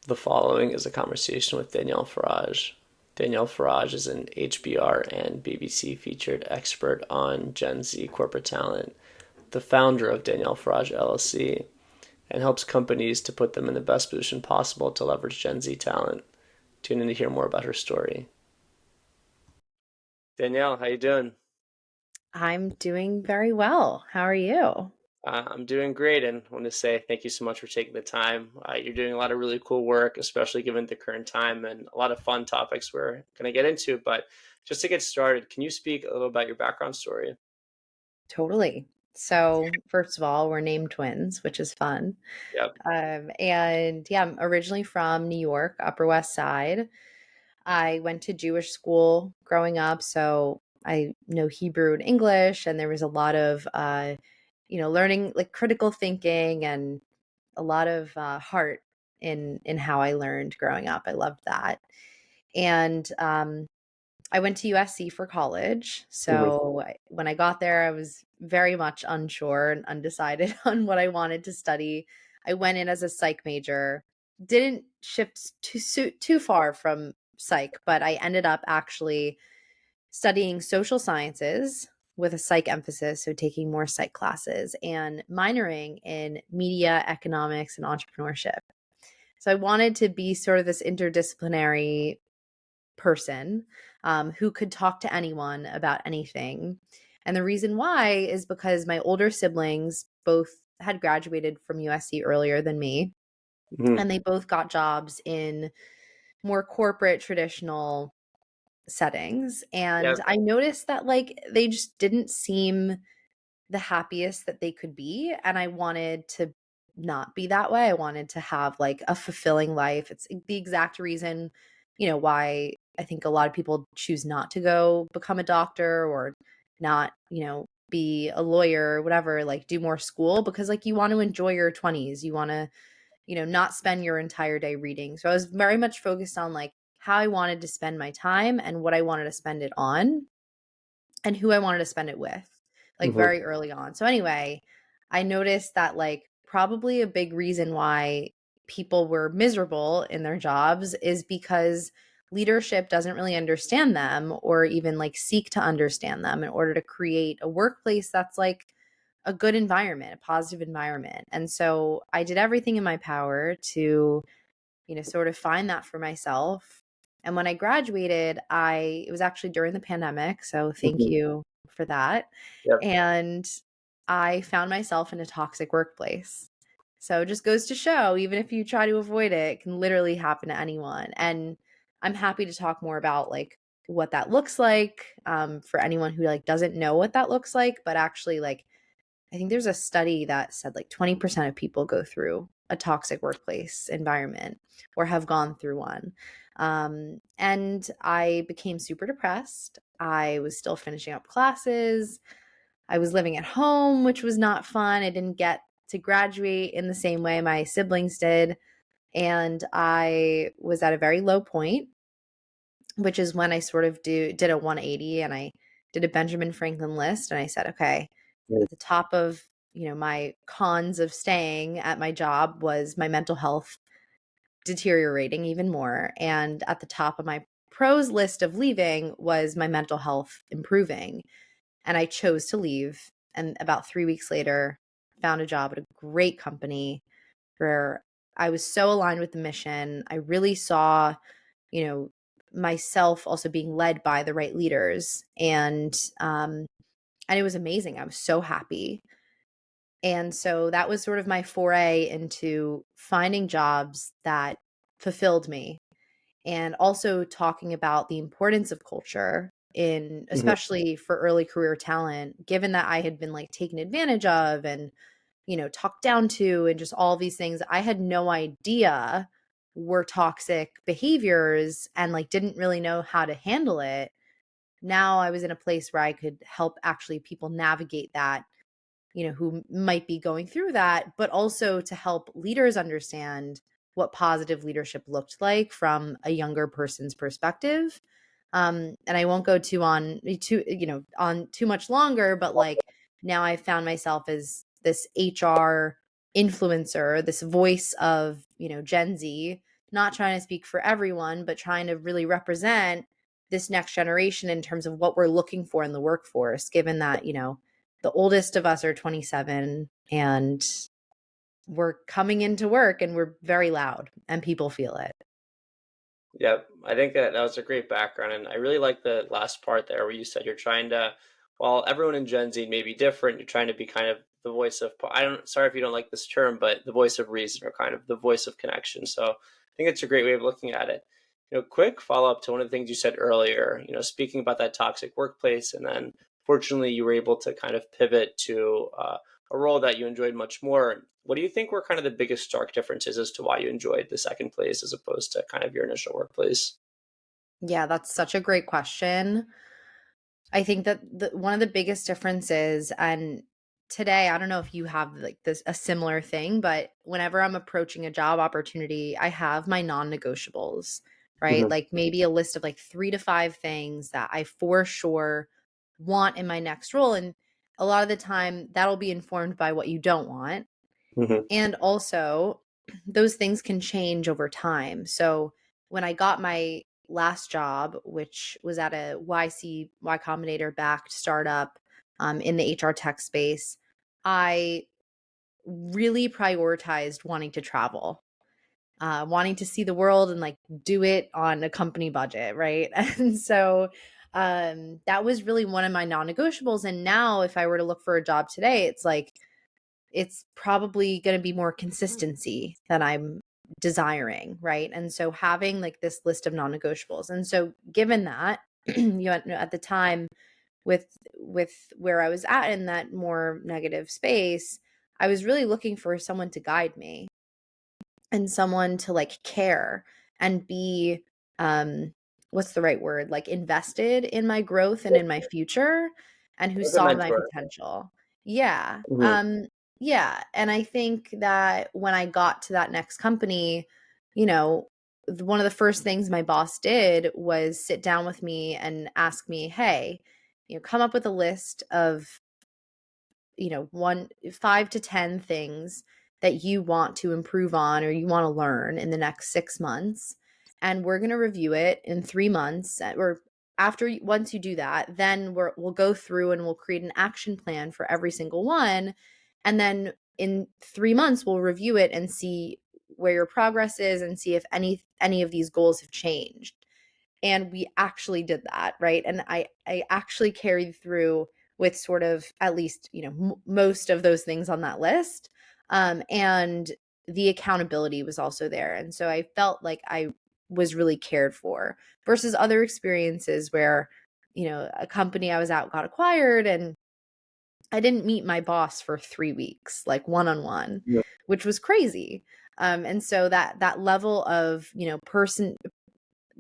The following is a conversation with Danielle Farage. Danielle Farage is an HBR and BBC featured expert on Gen Z corporate talent, the founder of Danielle Farage LLC, and helps companies to put them in the best position possible to leverage Gen Z talent. Tune in to hear more about her story. Danielle, how you doing? I'm doing very well. How are you? I'm doing great and want to say thank you so much for taking the time. You're doing a lot of really cool work, especially given the current time and a lot of fun topics we're going to get into. But just to get started, can you speak a little about your background story? Totally. So, first of all, we're named twins, which is fun. Yep. And yeah, I'm originally from New York, Upper West Side. I went to Jewish school growing up, so I know Hebrew and English, and there was a lot of, learning like critical thinking and a lot of heart in how I learned growing up. I loved that. And I went to USC for college. Hmm. When I got there, I was very much unsure and undecided on what I wanted to study. I went in as a psych major, didn't shift too far from psych, but I ended up actually studying social sciences with a psych emphasis, so taking more psych classes and minoring in media, economics, and entrepreneurship. So I wanted to be sort of this interdisciplinary person who could talk to anyone about anything. And the reason why is because my older siblings both had graduated from USC earlier than me, Hmm. and they both got jobs in more corporate, traditional settings. And Yep. I noticed that like they just didn't seem the happiest that they could be. And I wanted to not be that way. I wanted to have like a fulfilling life. It's the exact reason, why I think a lot of people choose not to go become a doctor or not, be a lawyer or whatever, like do more school because like you want to enjoy your 20s. You want to, not spend your entire day reading. So I was very much focused on like how I wanted to spend my time and what I wanted to spend it on and who I wanted to spend it with, like Hmm. very early on. So anyway, I noticed that like probably a big reason why people were miserable in their jobs is because leadership doesn't really understand them or even like seek to understand them in order to create a workplace that's like a good environment, a positive environment. And so I did everything in my power to, sort of find that for myself. And when I graduated, it was actually during the pandemic. So thank Hmm. you for that. Yep. And I found myself in a toxic workplace. So it just goes to show, even if you try to avoid it, it can literally happen to anyone. And I'm happy to talk more about like what that looks like for anyone who like doesn't know what that looks like, but actually like I think there's a study that said like 20% of people go through a toxic workplace environment or have gone through one. And I became super depressed. I was still finishing up classes. I was living at home, which was not fun. I didn't get to graduate in the same way my siblings did. And I was at a very low point, which is when I sort of did a 180 and I did a Benjamin Franklin list and I said, okay, at the top of, my cons of staying at my job was my mental health deteriorating even more. And at the top of my pros list of leaving was my mental health improving. And I chose to leave. And about 3 weeks later, found a job at a great company where I was so aligned with the mission. I really saw, you know, myself also being led by the right leaders. And it was amazing. I was so happy. And so that was sort of my foray into finding jobs that fulfilled me and also talking about the importance of culture in Hmm. especially for early career talent, given that I had been like taken advantage of and, talked down to and just all these things I had no idea were toxic behaviors and like didn't really know how to handle it. Now I was in a place where I could help actually people navigate that, who might be going through that, but also to help leaders understand what positive leadership looked like from a younger person's perspective. And I won't go on too much longer, but like now I found myself as this HR influencer, this voice of, Gen Z not trying to speak for everyone, but trying to really represent this next generation in terms of what we're looking for in the workforce, given that, the oldest of us are 27 and we're coming into work and we're very loud and people feel it. Yep, I think that was a great background, and I really like the last part there where you said you're trying to, while everyone in Gen Z may be different, you're trying to be kind of the voice of, I don't, sorry if you don't like this term, but the voice of reason or kind of the voice of connection. So I think it's a great way of looking at it. Quick follow up to one of the things you said earlier, speaking about that toxic workplace, and then fortunately you were able to kind of pivot to a role that you enjoyed much more. What do you think were kind of the biggest stark differences as to why you enjoyed the second place as opposed to kind of your initial workplace? Yeah, that's such a great question. I think that one of the biggest differences, and today, I don't know if you have like this a similar thing, but whenever I'm approaching a job opportunity, I have my non-negotiables, right? Hmm. Like maybe a list of like 3 to 5 things that I for sure want in my next role. And a lot of the time that'll be informed by what you don't want. Hmm. And also, those things can change over time. So when I got my last job, which was at a Y Combinator backed startup in the HR tech space, I really prioritized wanting to travel, wanting to see the world and like do it on a company budget, right? And so that was really one of my non negotiables. And now, if I were to look for a job today, it's like, it's probably going to be more consistency that I'm desiring, right? And so having like this list of non-negotiables. And so given that, at the time with where I was at in that more negative space, I was really looking for someone to guide me and someone to like care and be what's the right word? Like invested in my growth and in my future and who As a saw my mentor. potential. Yeah. Hmm. Yeah, and I think that when I got to that next company, you know, one of the first things my boss did was sit down with me and ask me, "Hey, come up with a list of one 5 to 10 things that you want to improve on or you want to learn in the next 6 months, and we're going to review it in 3 months, or once you do that, then we'll go through and we'll create an action plan for every single one, and then in 3 months we'll review it and see where your progress is and see if any of these goals have changed." And we actually did that, right? And I actually carried through with sort of at least most of those things on that list, and the accountability was also there, and so I felt like I was really cared for versus other experiences where a company I was at got acquired and I didn't meet my boss for 3 weeks, like one on one, Yeah. which was crazy. And so that level of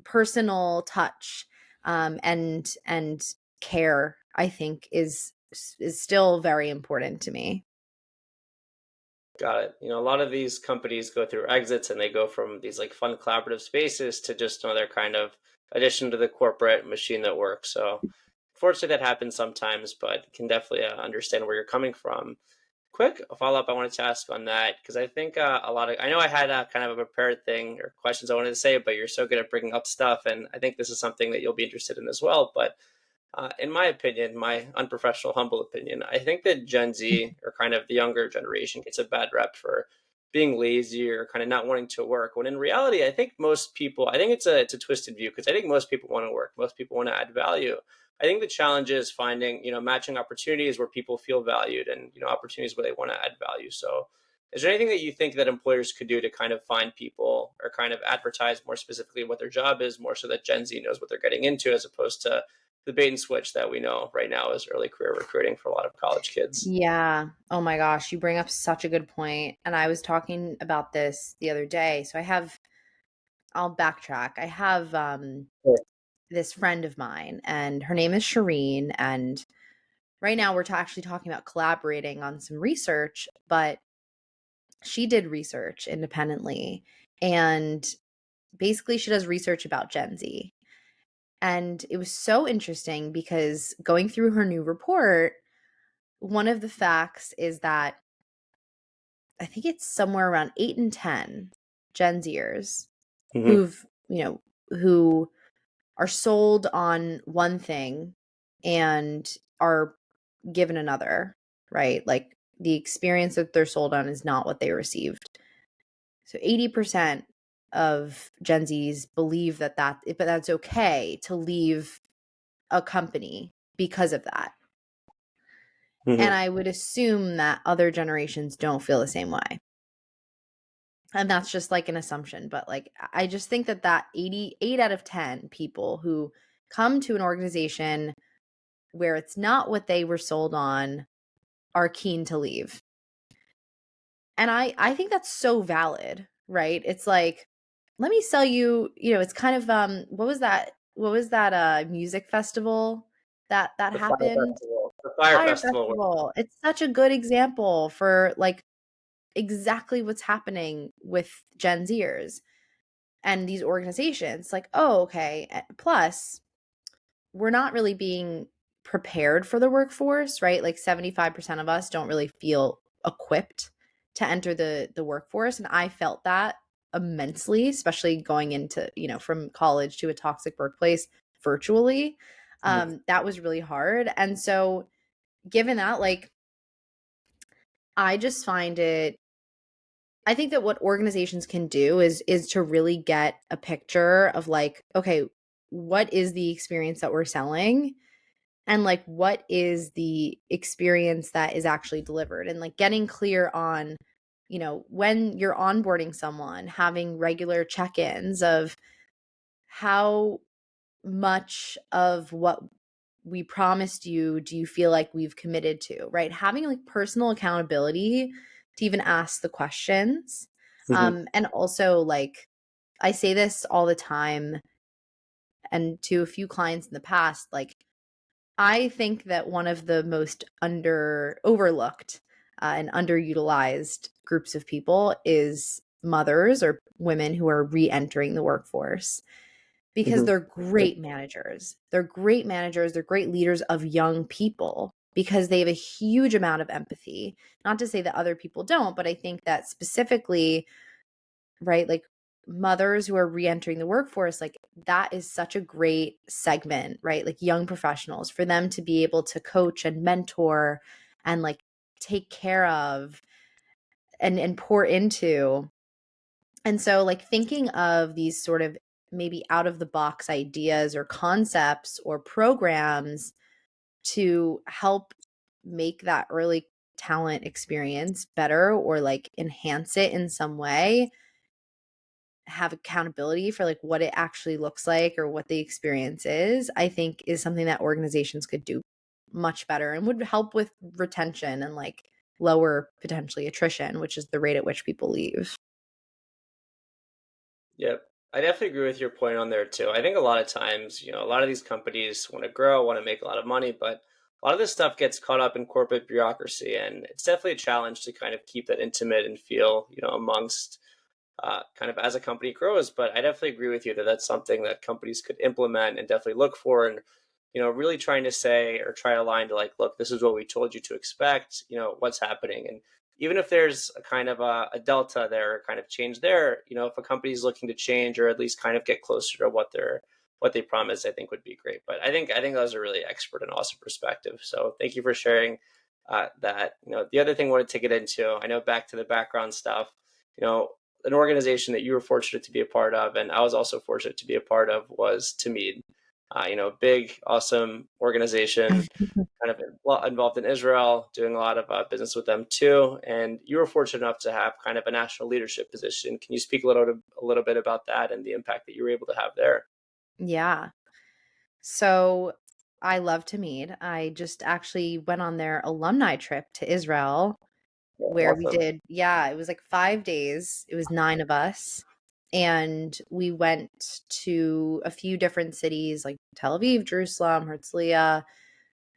personal touch, and care, I think is still very important to me. Got it. A lot of these companies go through exits and they go from these like fun collaborative spaces to just another kind of addition to the corporate machine that works. So, fortunately, that happens sometimes, but can definitely understand where you're coming from. Quick follow up I wanted to ask on that because I think I know I had a kind of a prepared thing or questions I wanted to say, but you're so good at bringing up stuff. And I think this is something that you'll be interested in as well. But in my opinion, my unprofessional, humble opinion, I think that Gen Z or kind of the younger generation gets a bad rep for being lazy or kind of not wanting to work. When in reality, I think most people, I think it's a twisted view because I think most people want to work. Most people want to add value. I think the challenge is finding, matching opportunities where people feel valued and, opportunities where they want to add value. So is there anything that you think that employers could do to kind of find people or kind of advertise more specifically what their job is, more so that Gen Z knows what they're getting into as opposed to the bait and switch that we know right now is early career recruiting for a lot of college kids? Yeah. Oh my gosh, you bring up such a good point. And I was talking about this the other day. So I'll backtrack. I have Sure. this friend of mine, and her name is Shireen. And right now we're actually talking about collaborating on some research, but she did research independently. And basically, she does research about Gen Z. And it was so interesting because going through her new report, one of the facts is that I think it's somewhere around 8 and 10 Gen Zers Mm-hmm. who've, who are sold on one thing and are given another, right? Like the experience that they're sold on is not what they received. So 80% of Gen Zs believe but that's okay to leave a company because of that. And Mm-hmm. I would assume that other generations don't feel the same way. And that's just like an assumption, but like I just think that 88 out of 10 people who come to an organization where it's not what they were sold on are keen to leave. And I think that's so valid, right? It's like, let me sell you, it's kind of what was that music festival that The Fire happened? Festival. The Fire Fire Festival. Festival. It's such a good example for like exactly what's happening with Gen Zers and these organizations. Like, oh, okay. Plus, we're not really being prepared for the workforce, right? Like 75% of us don't really feel equipped to enter the workforce. And I felt that immensely, especially going into, from college to a toxic workplace virtually. Mm-hmm. That was really hard. And so given that, like, I just find it I think that what organizations can do is to really get a picture of like, okay, what is the experience that we're selling? And like what is the experience that is actually delivered? And like getting clear on, when you're onboarding someone, having regular check-ins of how much of what we promised you do you feel like we've committed to, right? Having like personal accountability to even ask the questions. Mm-hmm. And also, like, I say this all the time and to a few clients in the past, like, I think that one of the most overlooked and underutilized groups of people is mothers or women who are re-entering the workforce because Mm-hmm. they're great managers. They're great managers. They're great leaders of young people because they have a huge amount of empathy. Not to say that other people don't, but I think that specifically, right, like mothers who are re-entering the workforce, like that is such a great segment, right? Like young professionals for them to be able to coach and mentor and like take care of and pour into. And so, like, thinking of these sort of maybe out of the box ideas or concepts or programs to help make that early talent experience better or like enhance it in some way, have accountability for like what it actually looks like or what the experience is, I think is something that organizations could do much better and would help with retention and like lower potentially attrition, which is the rate at which people leave. Yep. I definitely agree with your point on there too. I think a lot of times, a lot of these companies want to grow, want to make a lot of money, but a lot of this stuff gets caught up in corporate bureaucracy, and it's definitely a challenge to kind of keep that intimate and feel, amongst kind of as a company grows. But I definitely agree with you that that's something that companies could implement and definitely look for, and really trying to say or try to align to like, look, this is what we told you to expect. What's happening, and even if there's a kind of a delta there, or kind of change there, if a company is looking to change or at least kind of get closer to what they promised, I think would be great. But I think that was a really expert and awesome perspective. So thank you for sharing that. The other thing I wanted to get into, I know back to the background stuff, you know, an organization that you were fortunate to be a part of, and I was also fortunate to be a part of, was Tamid. Big, awesome organization, kind of involved in Israel, doing a lot of business with them too. And you were fortunate enough to have kind of a national leadership position. Can you speak a little bit about that and the impact that you were able to have there? Yeah. So I love to meet. I just actually went on their alumni trip to Israel Yeah, where we awesome. did, yeah, it was like 5 days. It was nine of us. And we went to a few different cities like Tel Aviv, Jerusalem, Herzliya,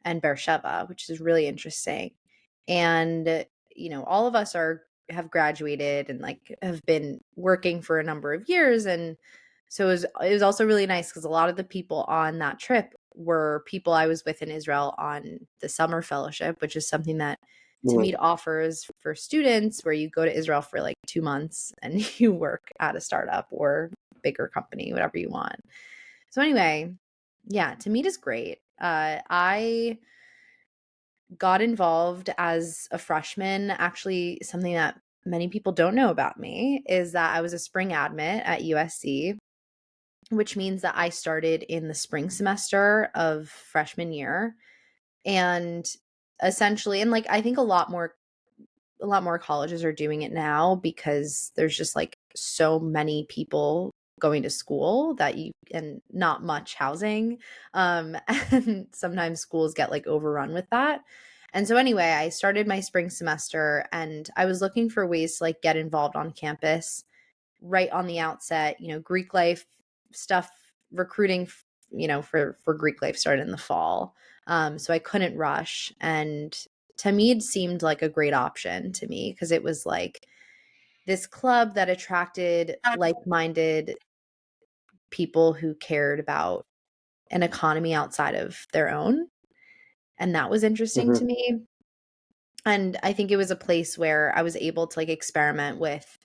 and Beersheba, which is really interesting. And, all of us have graduated and like have been working for a number of years. And so it was also really nice because a lot of the people on that trip were people I was with in Israel on the summer fellowship, which is something that Mhm. Tamid offers for students where you go to Israel for like 2 months and you work at a startup or bigger company, whatever you want. So anyway, yeah, to meet is great. I got involved as a freshman. Actually, something that many people don't know about me is that I was a spring admit at USC, which means that I started in the spring semester of freshman year. And essentially, and like I think a lot more colleges are doing it now because there's just like so many people going to school that you and not much housing, and sometimes schools get like overrun with that. And so anyway, I started my spring semester and I was looking for ways to like get involved on campus right on the outset. Greek life stuff, recruiting, for Greek life started in the fall. So I couldn't rush. And Tamid seemed like a great option to me because it was like this club that attracted like-minded people who cared about an economy outside of their own. And that was interesting to Mm-hmm. me. And I think it was a place where I was able to like experiment with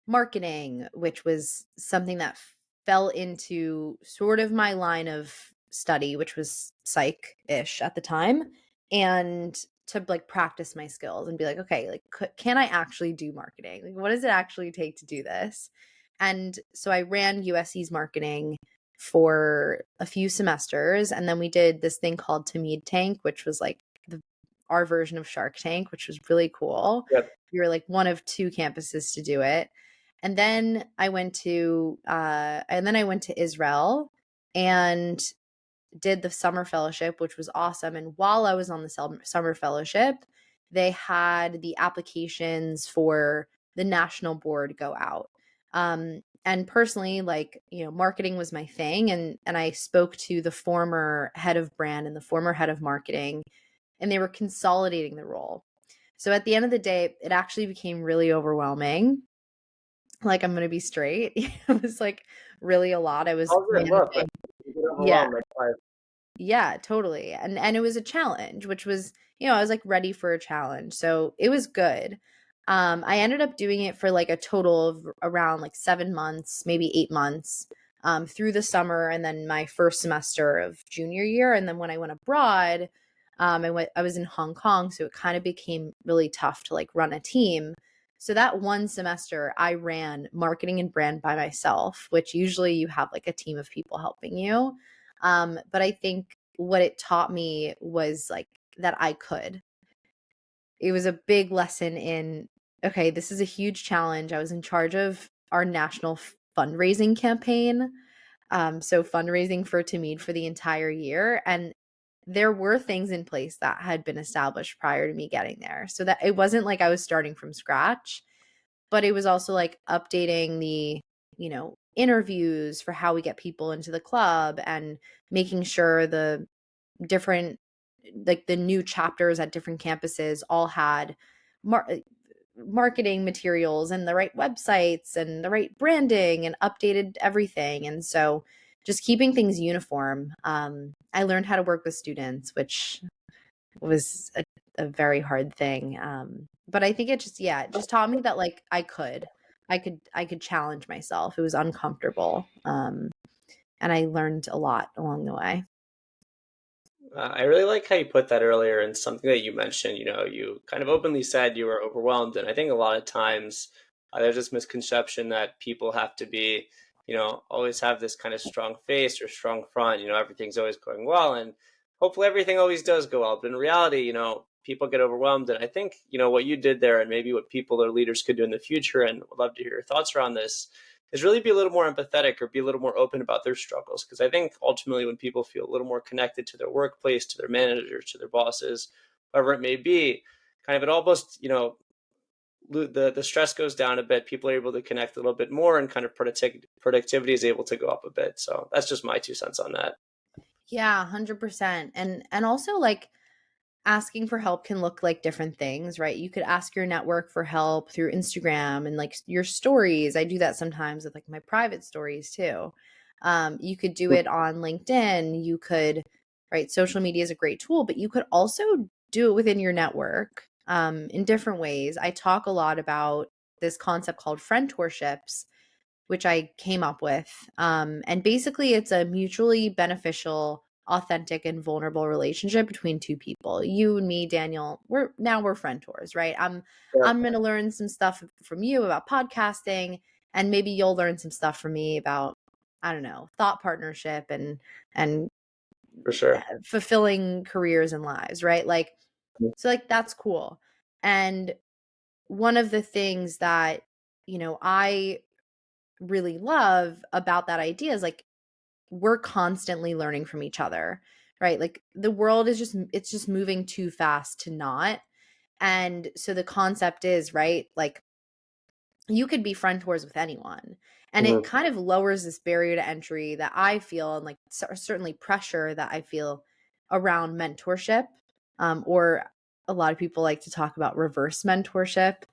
marketing, which was something that fell into sort of my line of study, which was psych-ish at the time, and to like practice my skills and be like, okay, like can I actually do marketing? Like what does it actually take to do this? And so I ran USC's marketing for a few semesters, and then we did this thing called Tamid Tank, which was like our version of Shark Tank, which was really cool. Yep. We were like one of two campuses to do it. And then I went to Israel and did the summer fellowship, which was awesome. And while I was on the summer fellowship, they had the applications for the national board go out. And personally, like, marketing was my thing. And I spoke to the former head of brand and the former head of marketing, and they were consolidating the role. So at the end of the day, it actually became really overwhelming. Like, I'm gonna be straight. It was like really a lot. I was How's it look? Like, managing. you get Yeah. overwhelmed, like, why? Yeah, totally. And it was a challenge, which was, I was like ready for a challenge. So it was good. I ended up doing it for like a total of around like 7 months, maybe 8 months, through the summer and then my first semester of junior year. And then when I went abroad, I was in Hong Kong, so it kind of became really tough to like run a team. So that one semester I ran marketing and brand by myself, which usually you have like a team of people helping you. But I think what it taught me was like that I could. It was a big lesson in, okay, this is a huge challenge. I was in charge of our national fundraising campaign. So fundraising for Tamid for the entire year. And there were things in place that had been established prior to me getting there. So that it wasn't like I was starting from scratch, but it was also like updating the, interviews for how we get people into the club and making sure the different, like the new chapters at different campuses all had mar- marketing materials and the right websites and the right branding and updated everything. And so just keeping things uniform. I learned how to work with students, which was a very hard thing. But I think it just, yeah, it just taught me that like I could challenge myself. It was uncomfortable. And I learned a lot along the way. I really like how you put that earlier, and something that you mentioned. You kind of openly said you were overwhelmed, and I think a lot of times there's this misconception that people have to be, always have this kind of strong face or strong front. Everything's always going well, and hopefully everything always does go well. But in reality, people get overwhelmed, and I think what you did there, and maybe what people or leaders could do in the future, and would love to hear your thoughts around this, is really be a little more empathetic or be a little more open about their struggles. Because I think ultimately when people feel a little more connected to their workplace, to their managers, to their bosses, whoever it may be, kind of it almost, the stress goes down a bit. People are able to connect a little bit more, and kind of productivity is able to go up a bit. So that's just my 2 cents on that. Yeah, 100%. And also like asking for help can look like different things, right? You could ask your network for help through Instagram and like your stories. I do that sometimes with like my private stories too. You could do it on LinkedIn. You could, right? Social media is a great tool, but you could also do it within your network in different ways. I talk a lot about this concept called friendships, which I came up with. And basically, it's a mutually beneficial, authentic, and vulnerable relationship between two people. You and me, Daniel, we're friend tours, right? Yeah, I'm gonna learn some stuff from you about podcasting, and maybe you'll learn some stuff from me about, I don't know, thought partnership and for sure. fulfilling careers and lives, right? Like, so like that's cool. And one of the things that, I really love about that idea is like we're constantly learning from each other, right? Like the world is it's just moving too fast to not. And so the concept is, right, like you could be friend tours with anyone. And it Hmm. kind of lowers this barrier to entry that I feel, and like certainly pressure that I feel around mentorship. Or a lot of people like to talk about reverse mentorship.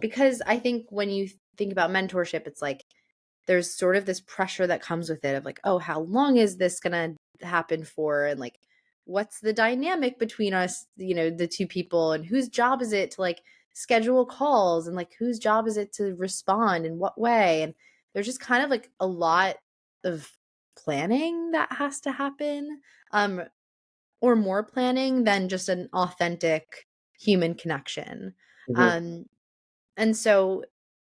Because I think when you think about mentorship, it's like there's sort of this pressure that comes with it of like, oh, how long is this going to happen for? And like, what's the dynamic between us, the two people, and whose job is it to like schedule calls, and like whose job is it to respond in what way? And there's just kind of like a lot of planning that has to happen, um or more planning than just an authentic human connection. Hmm. um and so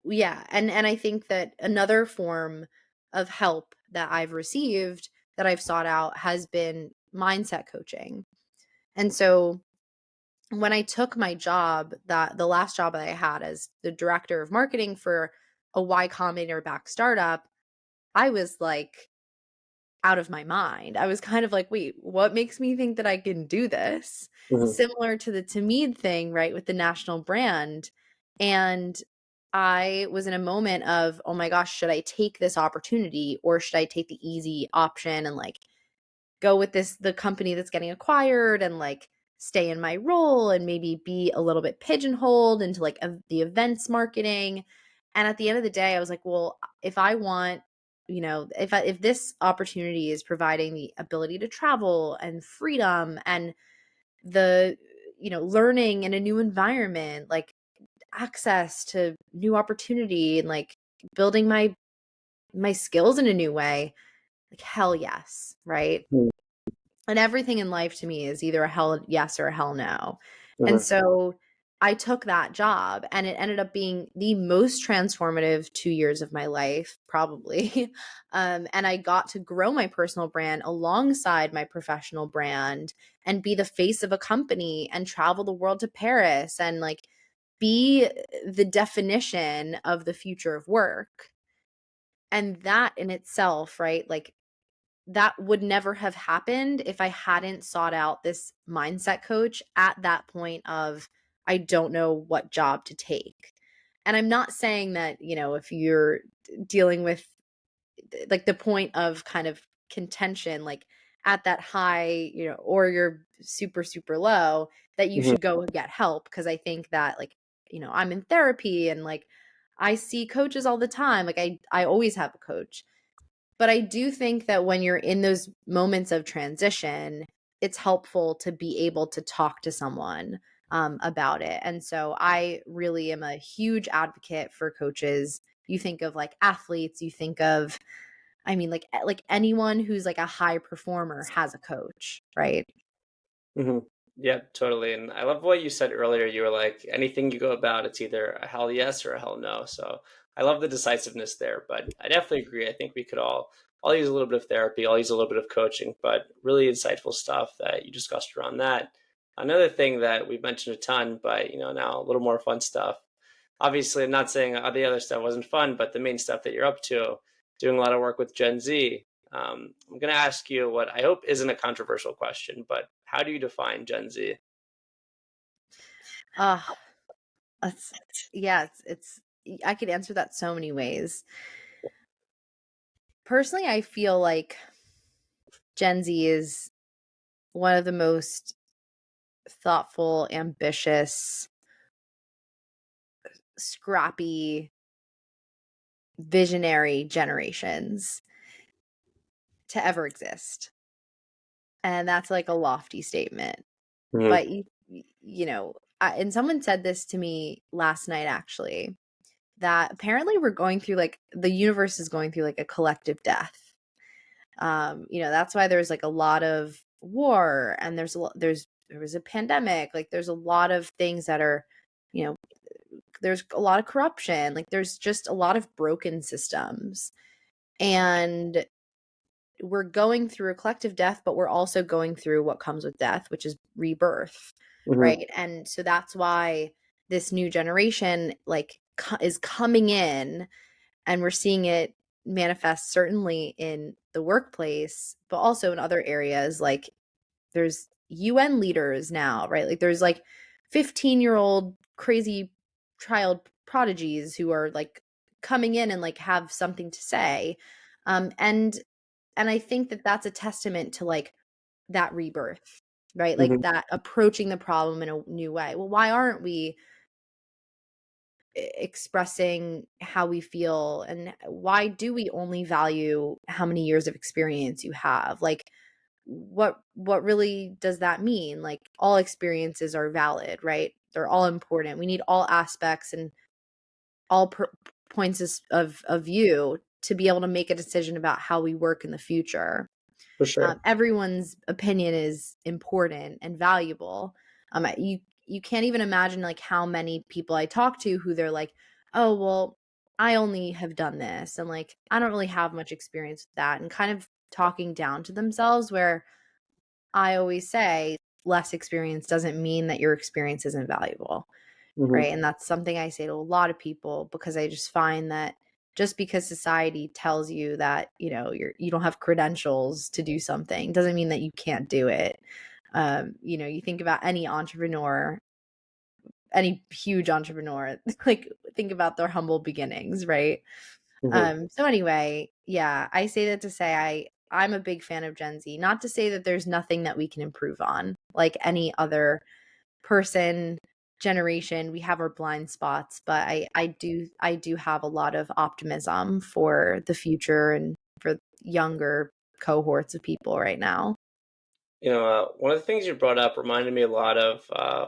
yeah, and I think that another form of help that I've received, that I've sought out, has been mindset coaching. And so when I took my job, that the last job that I had as the director of marketing for a Y Combinator back startup, I was like out of my mind. I was kind of like, wait, what makes me think that I can do this? Hmm. Similar to the Tamid thing, right, with the national brand. And I was in a moment of, oh my gosh, should I take this opportunity, or should I take the easy option and like go with the company that's getting acquired, and like stay in my role and maybe be a little bit pigeonholed into like the events marketing. And at the end of the day, I was like, well, if I want, if this opportunity is providing the ability to travel and freedom and the, learning in a new environment, like access to new opportunity and like building my skills in a new way, like hell yes, right? And everything in life to me is either a hell yes or a hell no. And Hmm. so I took that job, and it ended up being the most transformative 2 years of my life, probably. And I got to grow my personal brand alongside my professional brand, and be the face of a company, and travel the world to Paris, and like be the definition of the future of work. And that in itself, right? Like that would never have happened if I hadn't sought out this mindset coach at that point of, I don't know what job to take. And I'm not saying that, if you're dealing with like the point of kind of contention, like at that high, or you're super, super low, that you Hmm. should go get help. Cause I think that like, I'm in therapy, and like I see coaches all the time. Like I always have a coach. But I do think that when you're in those moments of transition, it's helpful to be able to talk to someone about it. And so I really am a huge advocate for coaches. You think of like athletes, you think of, I mean, like anyone who's like a high performer has a coach, right? Hmm. Yeah, totally. And I love what you said earlier. You were like, anything you go about, it's either a hell yes or a hell no. So I love the decisiveness there. But I definitely agree. I think we could all use a little bit of therapy, all use a little bit of coaching, but really insightful stuff that you discussed around that. Another thing that we've mentioned a ton, but now a little more fun stuff. Obviously, I'm not saying the other stuff wasn't fun, but the main stuff that you're up to, doing a lot of work with Gen Z. I'm going to ask you what I hope isn't a controversial question, but how do you define Gen Z? Uh, it's, yeah, I could answer that so many ways. Personally, I feel like Gen Z is one of the most thoughtful, ambitious, scrappy, visionary generations to ever exist. And that's like a lofty statement. Hmm. But and someone said this to me last night actually. that apparently we're going through like the universe is going through like a collective death. That's why there's like a lot of war, and there was a pandemic. Like there's a lot of things that are, you know, there's a lot of corruption. Like there's just a lot of broken systems. And we're going through a collective death, but we're also going through what comes with death, which is rebirth, Hmm. right? And so that's why this new generation like is coming in, and we're seeing it manifest certainly in the workplace, but also in other areas. Like there's UN leaders now, right? Like there's like 15-year-old crazy child prodigies who are like coming in and like have something to say. And I think that that's a testament to like that rebirth, right? Like Hmm. that approaching the problem in a new way. Well, why aren't we expressing how we feel, and why do we only value how many years of experience you have? Like what really does that mean? Like all experiences are valid, right? They're all important. We need all aspects and all points of view to be able to make a decision about how we work in the future. For sure. Everyone's opinion is important and valuable. You can't even imagine like how many people I talk to who they're like, oh well, I only have done this, and like I don't really have much experience with that, and kind of talking down to themselves. Where I always say less experience doesn't mean that your experience isn't valuable, Hmm. right? And that's something I say to a lot of people, because I just find that just because society tells you that, you don't have credentials to do something doesn't mean that you can't do it. You think about any entrepreneur, any huge entrepreneur, like think about their humble beginnings, right? Hmm. So anyway, yeah, I say that to say I'm a big fan of Gen Z. Not to say that there's nothing that we can improve on, like any other person, generation. We have our blind spots, but I do have a lot of optimism for the future and for younger cohorts of people right now. One of the things you brought up reminded me a lot of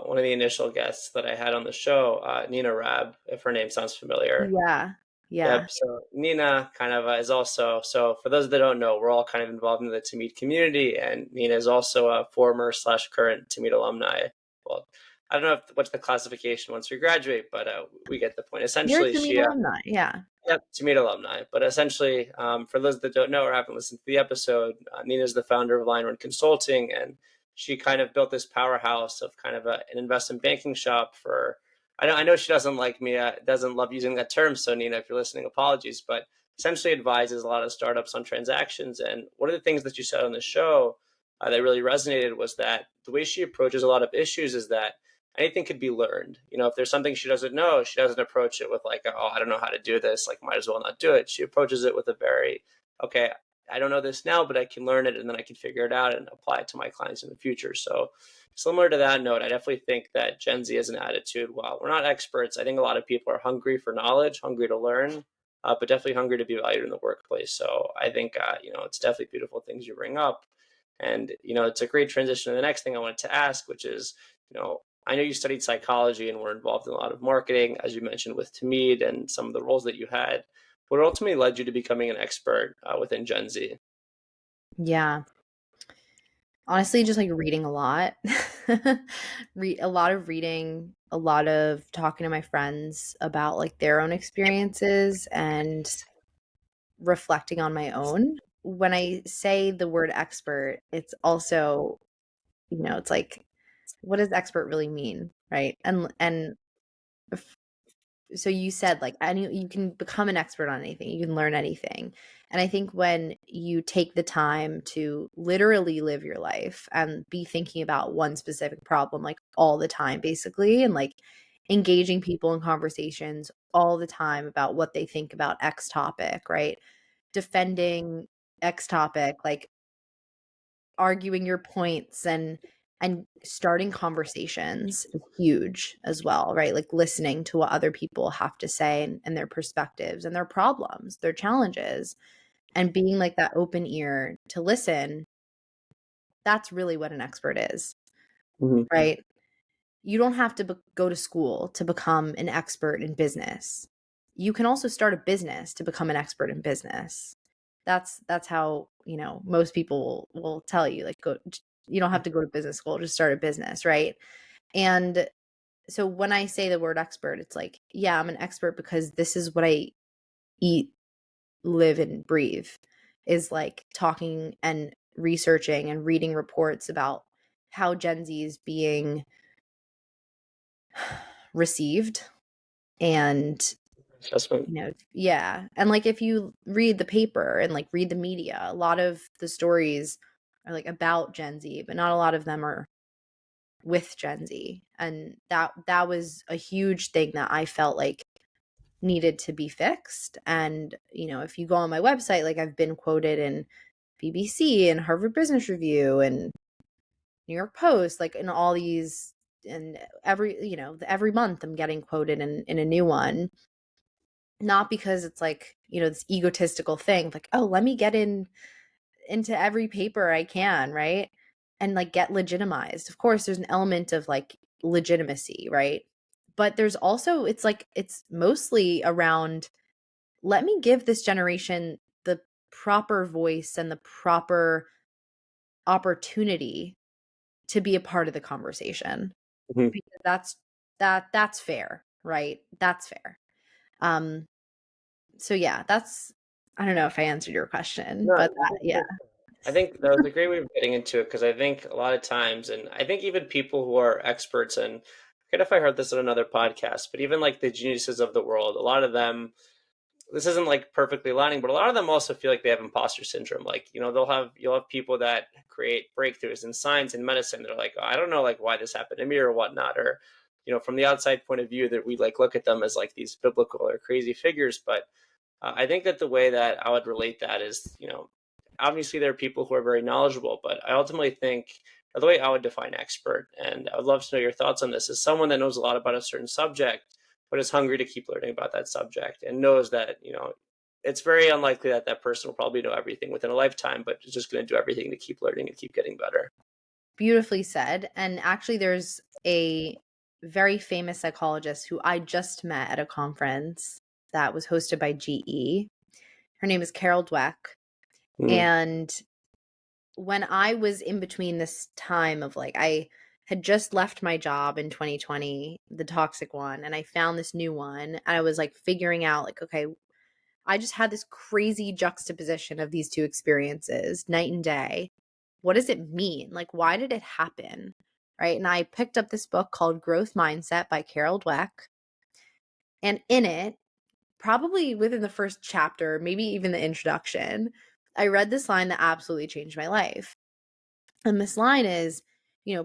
one of the initial guests that I had on the show, Nina Rab, if her name sounds familiar. Yeah. Yeah. Yep. So Nina kind of is also, so for those that don't know, we're all kind of involved in the Tamid community, and Nina is also a former slash current Tamid alumni. Well, I don't know what's the classification once we graduate, but we get the point. You're a Essentially, Tamil alumni. Yeah. yep, Tamid alumni. But essentially, for those that don't know or haven't listened to the episode, Nina is the founder of Line Run Consulting, and she kind of built this powerhouse of kind of an investment banking shop for. I know she doesn't like me, doesn't love using that term. So Nina, if you're listening, apologies. But essentially, advises a lot of startups on transactions. And one of the things that you said on the show that really resonated was that the way she approaches a lot of issues is that anything could be learned. If there's something she doesn't know, she doesn't approach it with like, oh, I don't know how to do this. Like, might as well not do it. She approaches it with a very, okay, I don't know this now, but I can learn it and then I can figure it out and apply it to my clients in the future. So, similar to that note, I definitely think that Gen Z has an attitude. While we're not experts, I think a lot of people are hungry for knowledge, hungry to learn, but definitely hungry to be valued in the workplace. So, I think, it's definitely beautiful things you bring up. And, it's a great transition to the next thing I wanted to ask, which is, I know you studied psychology and were involved in a lot of marketing, as you mentioned with Tamid and some of the roles that you had. What ultimately led you to becoming an expert within Gen Z? Yeah. Honestly, just like reading a lot. Read a lot of reading, a lot of talking to my friends about like their own experiences and reflecting on my own. When I say the word expert, it's also, it's like, what does expert really mean, right? And f- so you said like you can become an expert on anything, you can learn anything. And I think when you take the time to literally live your life and be thinking about one specific problem like all the time basically, and like engaging people in conversations all the time about what they think about X topic, right? Defending X topic, like arguing your points and starting conversations is huge as well, right? Like listening to what other people have to say and their perspectives and their problems, their challenges, and being like that open ear to listen. That's really what an expert is, Hmm. right? You don't have to go to school to become an expert in business. you can also start a business to become an expert in business. That's how, most people will tell you, like, you don't have to go to business school, just start a business, right? And so when I say the word expert, it's like, yeah, I'm an expert because this is what I eat, live, and breathe, is like talking and researching and reading reports about how Gen Z is being received. And Assessment. yeah. And like if you read the paper and like read the media, a lot of the stories are like about Gen Z, but not a lot of them are with Gen Z. And that was a huge thing that I felt like needed to be fixed. And, if you go on my website, like I've been quoted in BBC and Harvard Business Review and New York Post, like in all these, and every month I'm getting quoted in a new one. Not because it's like, this egotistical thing, like, oh, let me get into every paper I can, right? And like get legitimized. Of course, there's an element of like legitimacy, right? But there's also, it's mostly around, let me give this generation the proper voice and the proper opportunity to be a part of the conversation. Mhm. Because that's fair, right? That's fair. Um so yeah, I don't know if I answered your question, No, but I think yeah. I think that was a great way of getting into it because I think a lot of times, and I think even people who are experts, and I forget if I heard this on another podcast, but even like the geniuses of the world, a lot of them, this isn't like perfectly aligning, but a lot of them also feel like they have imposter syndrome. Like, you'll have people that create breakthroughs in science and medicine. They're like, oh, I don't know, like why this happened to me or whatnot. Or, from the outside point of view that we like look at them as like these biblical or crazy figures. But I think that the way that I would relate that is, obviously there are people who are very knowledgeable, but I ultimately think the way I would define expert, and I would love to know your thoughts on this, is someone that knows a lot about a certain subject, but is hungry to keep learning about that subject and knows that, it's very unlikely that that person will probably know everything within a lifetime, but is just going to do everything to keep learning and keep getting better. Beautifully said. And actually there's a very famous psychologist who I just met at a conference that was hosted by GE. Her name is Carol Dweck. Mm. And when I was in between this time of like, I had just left my job in 2020, the toxic one, and I found this new one. And I was like figuring out, like, okay, I just had this crazy juxtaposition of these two experiences, night and day. What does it mean? Like, why did it happen? Right. And I picked up this book called Growth Mindset by Carol Dweck. And in it, probably within the first chapter, maybe even the introduction, I read this line that absolutely changed my life. And this line is,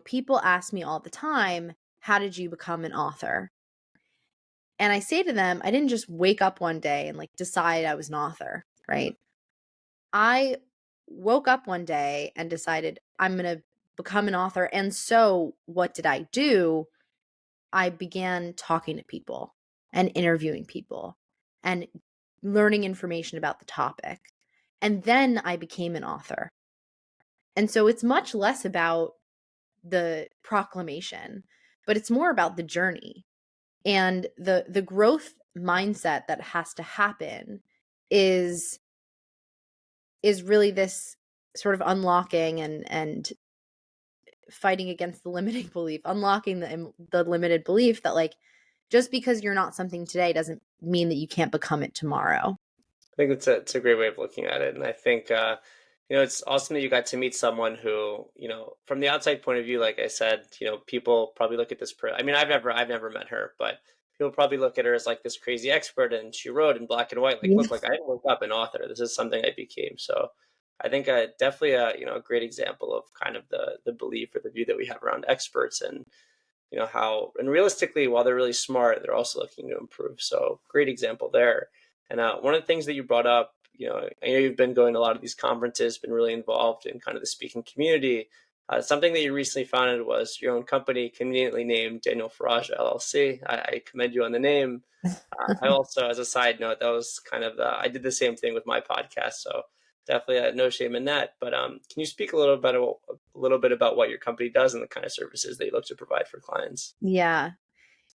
people ask me all the time, how did you become an author? And I say to them, I didn't just wake up one day and like decide I was an author, right? I woke up one day and decided I'm going to become an author. And so what did I do? I began talking to people and interviewing people and learning information about the topic. And then I became an author. And so it's much less about the proclamation, but it's more about the journey. And the growth mindset that has to happen is really this sort of unlocking and fighting against the limiting belief, unlocking the limited belief that like just because you're not something today doesn't mean that you can't become it tomorrow. I think it's a great way of looking at it, and I think it's awesome that you got to meet someone who, from the outside point of view, like I said, people probably look at this. I mean, I've never met her, but people probably look at her as like this crazy expert, and she wrote in black and white, like, Yeah. look, like I didn't wake up an author. This is something I became. So, I think definitely a great example of kind of the belief or the view that we have around experts, and how, and realistically, while they're really smart, they're also looking to improve. So great example there. And one of the things that you brought up, I know you've been going to a lot of these conferences, been really involved in kind of the speaking community. Something that you recently founded was your own company, conveniently named Danielle Farage LLC. I commend you on the name. I also, as a side note, that was kind of I did the same thing with my podcast, so definitely no shame in that. But can you speak a little bit about what your company does and the kind of services they look to provide for clients? Yeah.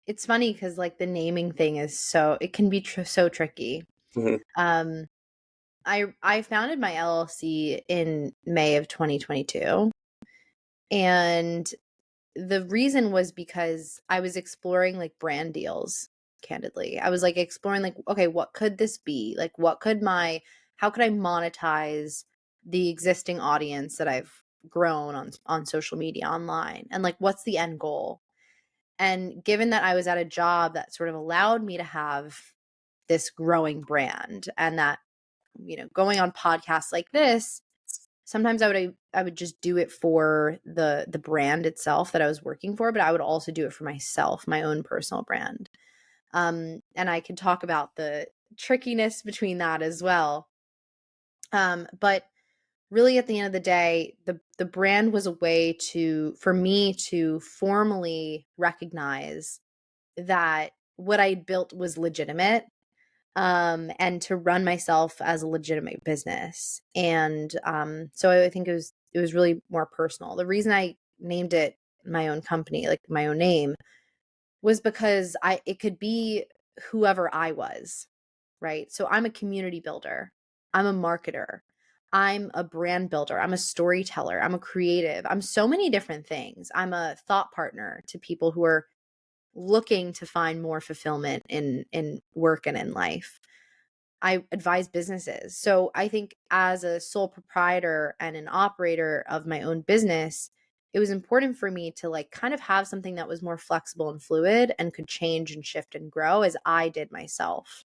it's funny because like the naming thing is it can be so tricky. Mhm. Um, I founded my LLC in May of 2022, and the reason was because I was exploring like brand deals, candidly. I was like exploring like, okay, what could this be? Like how could I monetize the existing audience that I've grown on social media online? And like what's the end goal? And given that I was at a job that sort of allowed me to have this growing brand, and that, going on podcasts like this, sometimes I would just do it for the brand itself that I was working for, but I would also do it for myself, my own personal brand. And I can talk about the trickiness between that as well. But really at the end of the day, the brand was a way for me to formally recognize that what I built was legitimate, and to run myself as a legitimate business. And so I think it was really more personal. The reason I named it my own company, like my own name, was because it could be whoever I was, right? So I'm a community builder, I'm a marketer, I'm a brand builder, I'm a storyteller, I'm a creative, I'm so many different things. I'm a thought partner to people who are looking to find more fulfillment in work and in life. I advise businesses. So I think as a sole proprietor and an operator of my own business, it was important for me to like kind of have something that was more flexible and fluid and could change and shift and grow as I did myself.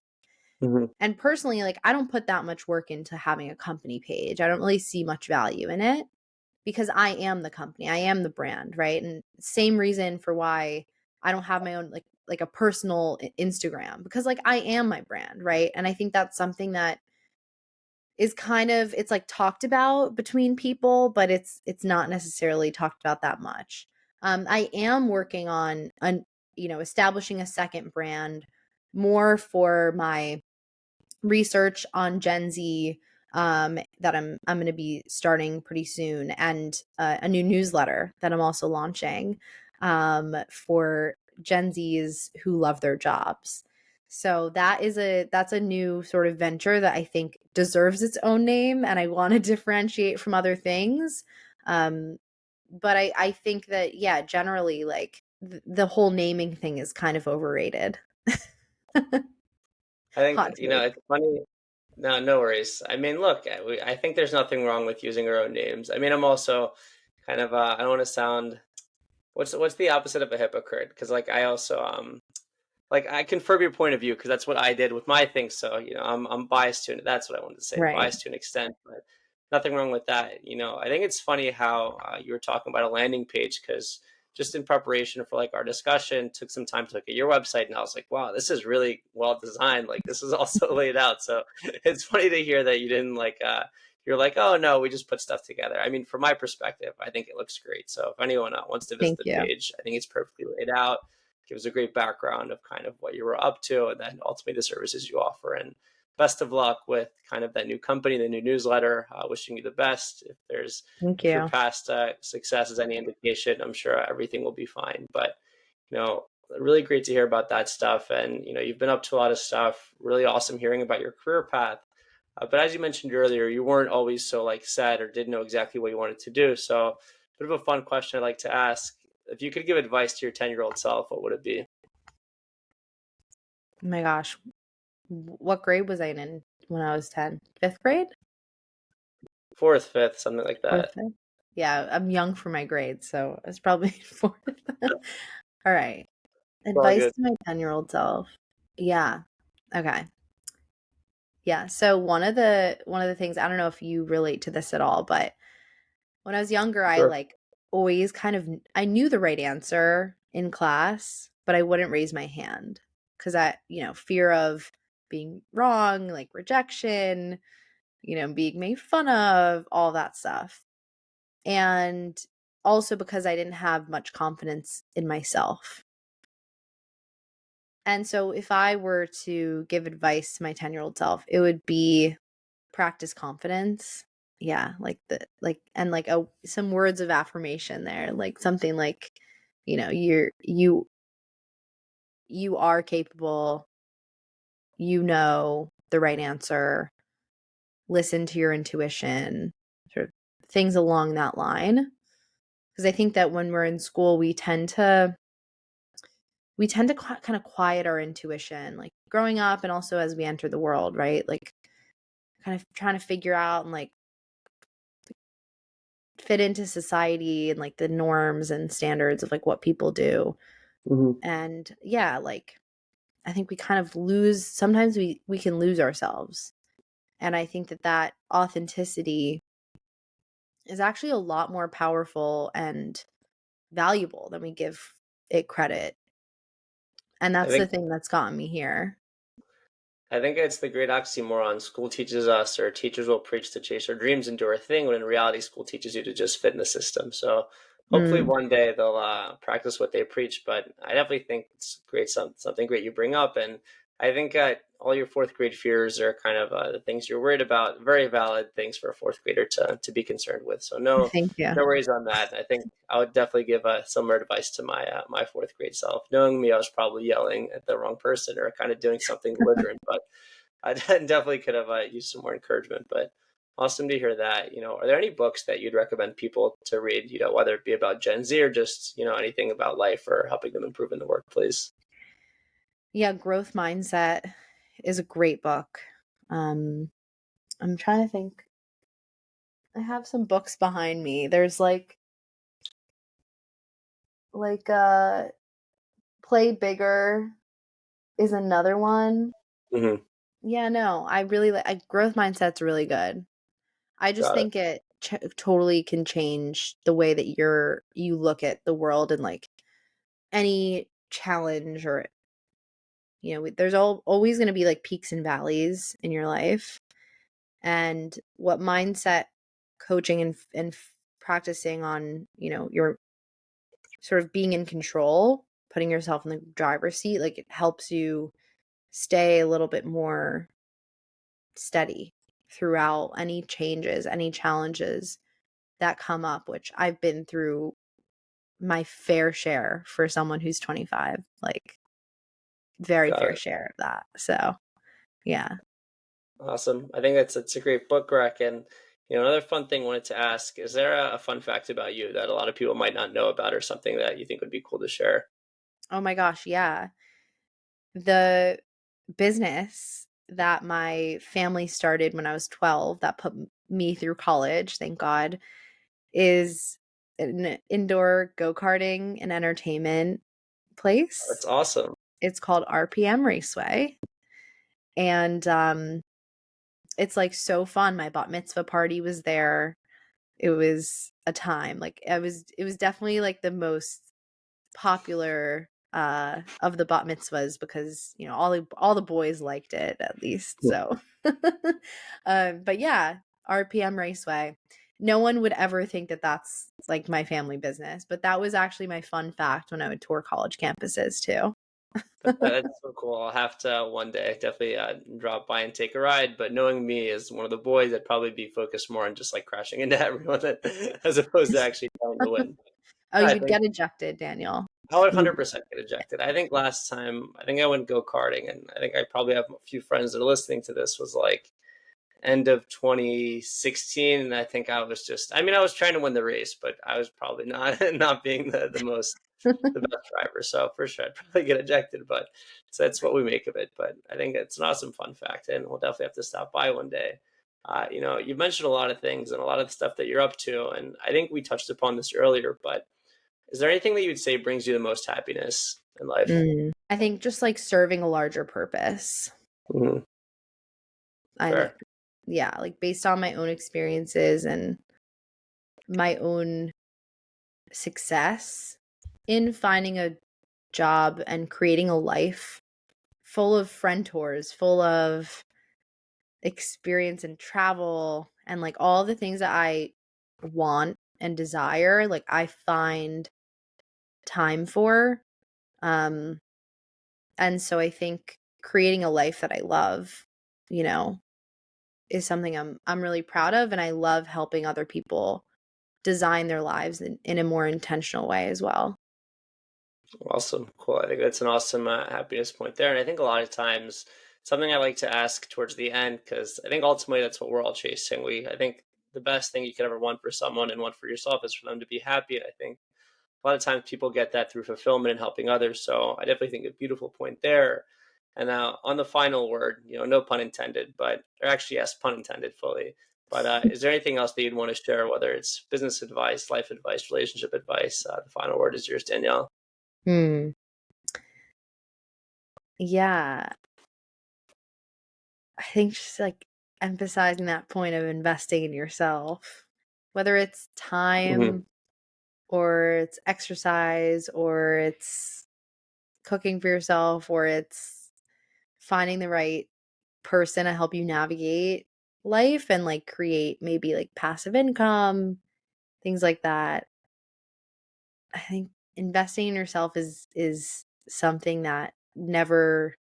Mhm. And personally, like I don't put that much work into having a company page. I don't really see much value in it because I am the company. I am the brand, right? And same reason for why I don't have my own like a personal Instagram, because like I am my brand, right? And I think that's something that is kind of, it's like talked about between people, but it's not necessarily talked about that much. I am working on establishing a second brand more for my research on Gen Z, that I'm going to be starting pretty soon, and a new newsletter that I'm also launching, for Gen Zs who love their jobs. So that's a new sort of venture that I think deserves its own name, and I want to differentiate from other things. Um, but I think that, yeah, generally like the whole naming thing is kind of overrated. I think, Hot take. it's funny. No, no worries. I mean, look, I think there's nothing wrong with using our own names. I mean, I'm also kind of, I don't want to sound, what's the opposite of a hypocrite? Because like I also like I confirm your point of view because that's what I did with my thing. So I'm biased to it. That's what I wanted to say. Right. Biased to an extent, but nothing wrong with that. I think it's funny how you were talking about a landing page because just in preparation for like our discussion, took some time to look at your website, and I was like, wow, this is really well designed. Like this is also laid out. So it's funny to hear that you didn't like. You're like, oh no, we just put stuff together. I mean, from my perspective, I think it looks great. So if anyone wants to visit Thank the you. page, I think it's perfectly laid out, gives a great background of kind of what you were up to and then ultimately the services you offer. And best of luck with kind of that new company, the new newsletter. Wishing you the best. Thank If your you. past success is any indication, I'm sure everything will be fine. But you know, really great to hear about that stuff. And you've been up to a lot of stuff. Really awesome hearing about your career path. But as you mentioned earlier, you weren't always so like set or didn't know exactly what you wanted to do. So, a bit of a fun question I'd like to ask: if you could give advice to your 10-year-old self, what would it be? Oh my gosh. What grade was I in when I was 10? Fifth grade? Fourth, fifth, something like Fourth, that. fifth? Yeah, I'm young for my grade, so it's probably fourth. All right. It's all Advice good. to my 10-year-old self. Yeah. Okay. Yeah. So one of the things, I don't know if you relate to this at all, but when I was younger, I Sure. like always I knew the right answer in class, but I wouldn't raise my hand because fear of being wrong, like rejection, being made fun of, all that stuff. And also because I didn't have much confidence in myself. And so if I were to give advice to my 10-year-old self, it would be practice confidence. Yeah, like and like some words of affirmation there, like something like, you're you are capable, you know the right answer, listen to your intuition, sort of things along that line. Because I think that when we're in school, we tend to kind of quiet our intuition, like growing up and also as we enter the world, right? Like kind of trying to figure out and like fit into society and like the norms and standards of like what people do. Hmm. And yeah, like I think we kind of lose, sometimes we can lose ourselves. And I think that that authenticity is actually a lot more powerful and valuable than we give it credit. And I that's the think thing that's gotten me here. I think it's the great oxymoron. School teaches us, or teachers will preach to chase our dreams and do our thing, when in reality, school teaches you to just fit in the system. So hopefully Mm, one day they'll practice what they preach. But I definitely think it's great, something great you bring up. And I think all your fourth grade fears are kind of the things you're worried about, very valid things for a fourth grader to be concerned with. So thank you. no worries on that. I think I would definitely give similar advice to my fourth grade self. Knowing me, I was probably yelling at the wrong person or kind of doing something belligerent, but I definitely could have used some more encouragement. But awesome to hear that. Are there any books that you'd recommend people to read? Whether it be about Gen Z or just anything about life or helping them improve in the workplace. Yeah, Growth Mindset is a great book. Um, I'm trying to think. I have some books behind me. There's like Play Bigger is another one. Hmm. Yeah, no, I really like Growth Mindset's really good. I just Got it. think it totally can change the way that you look at the world and like any challenge or there's always going to be like peaks and valleys in your life. And what mindset coaching and practicing on, your sort of being in control, putting yourself in the driver's seat, like it helps you stay a little bit more steady throughout any changes, any challenges that come up, which I've been through my fair share for someone who's 25, like very Got fair it. share of that. So, yeah. Awesome. I think it's a great book, Greg. And another fun thing I wanted to ask: is there a fun fact about you that a lot of people might not know about, or something that you think would be cool to share? Oh my gosh, yeah. The business that my family started when I was 12 that put me through college, thank God, is an indoor go-karting and entertainment That's place. awesome. It's called RPM Raceway. And it's like so fun. My bat mitzvah party was there. It was a time. Like it was definitely like the most popular of the bat mitzvahs because all the boys liked it at least. So but yeah, RPM Raceway. No one would ever think that that's like my family business, but that was actually my fun fact when I would tour college campuses too. That's so cool. I'll have to one day definitely drop by and take a ride. But knowing me as one of the boys, I'd probably be focused more on just like crashing into everyone as opposed to actually trying to win. Oh, I you'd think get ejected, Daniel. I would You 100% get ejected. I think last time, I think I went go karting, and I think I probably have a few friends that are listening to this, was like end of 2016, and I think I was just, I mean, I was trying to win the race, but I was probably not not being the best driver. So for sure, I'd probably get ejected, but so that's what we make of it. But I think it's an awesome fun fact, and we'll definitely have to stop by one day. You mentioned a lot of things and a lot of the stuff that you're up to, and I think we touched upon this earlier. But is there anything that you would say brings you the most happiness in life? I think just like serving a larger purpose. Hmm. I think, Fair. yeah, like based on my own experiences and my own success in finding a job and creating a life full of friend tours, full of experience and travel and like all the things that I want and desire, like I find time for. Um and so I think creating a life that I love, you know, is something I'm really proud of, and I love helping other people design their lives in a more intentional way as well. Awesome. Cool. I think that's an awesome happiness point there. And I think a lot of times, something I like to ask towards the end, because I think ultimately that's what we're all chasing. I think the best thing you could ever want for someone and want for yourself is for them to be happy. And I think a lot of times people get that through fulfillment and helping others. So I definitely think a beautiful point there. And now on the final word, no pun intended, but, or actually, yes, pun intended fully. But is there anything else that you'd want to share, whether it's business advice, life advice, relationship advice? The final word is yours, Danielle. Hmm. Yeah. I think just like emphasizing that point of investing in yourself, whether it's Hmm. time or it's exercise or it's cooking for yourself or it's finding the right person to help you navigate life and like create maybe like passive income, things like that. I think investing in yourself is something that never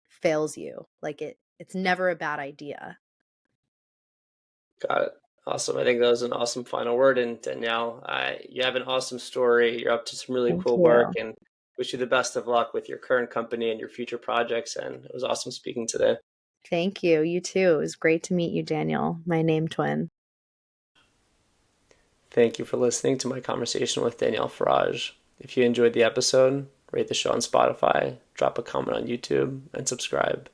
fails you. Like it's never a bad idea. Got it. Awesome. I think that was an awesome final word. And Danielle, you have an awesome story. You're up to some really Thank cool work, you. and wish you the best of luck with your current company and your future projects. And it was awesome speaking today. Thank you. You too. It was great to meet you, Daniel, my name twin. Thank you for listening to my conversation with Danielle Farage. If you enjoyed the episode, rate the show on Spotify, drop a comment on YouTube, and subscribe.